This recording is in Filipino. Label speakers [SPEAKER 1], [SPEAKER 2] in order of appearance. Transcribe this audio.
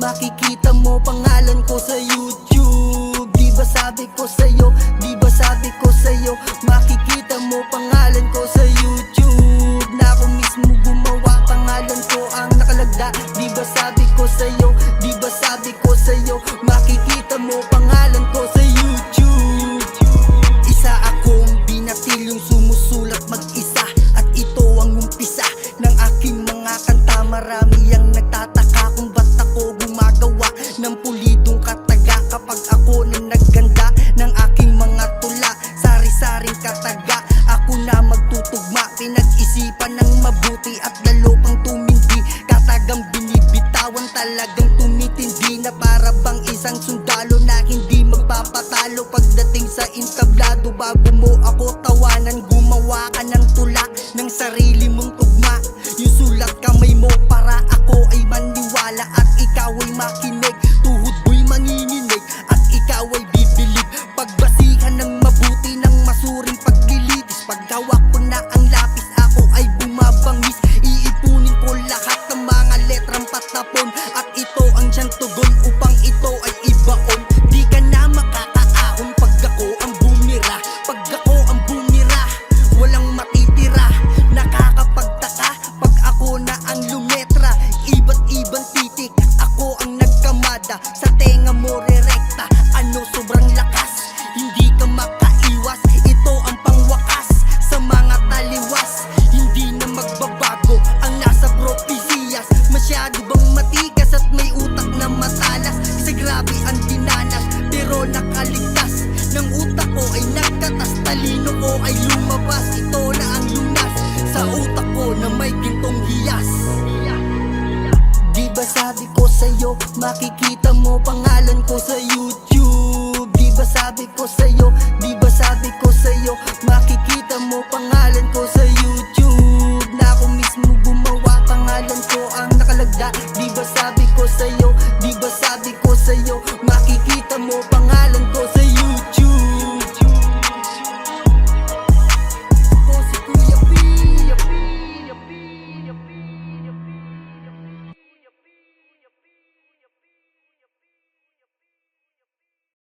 [SPEAKER 1] makikita mo pangalan ko sa YouTube. Di ba sabi ko sa'yo, di ba sabi ko sa'yo, makikita mo pangalan ko sa YouTube. Na ako mismo gumawa, pangalan ko ang nakalagda. Di ba sabi ko sa'yo, di ba sabi ko sa'yo, makikita mo pangalan ko sa YouTube. Isa akong binatilyong sumusulat mag-isa, at ito ang umpisa ng aking mga kanta. Marami ang nagtataka kung ba't ako gumagawa ng pulidong kataga, kapag ako na nagganda ng aking mga tula. Sari-saring kataga, ako na magtutugma. Pinag-isipan ng mabuti at lalo pang tumindi. Katagang binibitawan, talagang tumitindi na para bang isang sundalo na hindi magpapatalo pagdating sa entablado. Bago mo ako tawanan, gumawa ka ng tula ng sarili mong tugma. Yung sulat kamay mo para ako ay maniwala at ikaw ay makinig. Tuhod mo'y manginginig at ikaw ay bibilib. Pagbasihan ng mabuti ng masuring paglilitis. Pag hawak ko na ang lapis, ako ay bumabangis. Iipunin ko lahat ng mga letrang patapon, at ito ang siyang tugon upang ito ay ibaon. Di ka na makakaahon pag ako ang bumira. Pag ako ang bumira, walang matitira. Nakakapagtaka pag ako na ang lumetra. Iba't ibang titik, ako ang nagkamada. Sa tenga mo rerekta, ano sobrang lakas, hindi ka makaiwas. Ito ang pangwakas sa mga taliwas. Hindi na magbabago ang nasa propesiyas. Masyado bang matikas at may utak na matalas? Kasi grabe ang dinanas, pero nakaligtas. Ng utak ko ay nagkatas, talino ko ay lumabas. Ito na ang lunas sa utak ko na may gintong hiyas. Di ba sabi ko sa'yo, makikita mo pangalan ko sa YouTube. Di ba sabi ko sa'yo, di ba sabi ko sa'yo, makikita mo pangalan ko sa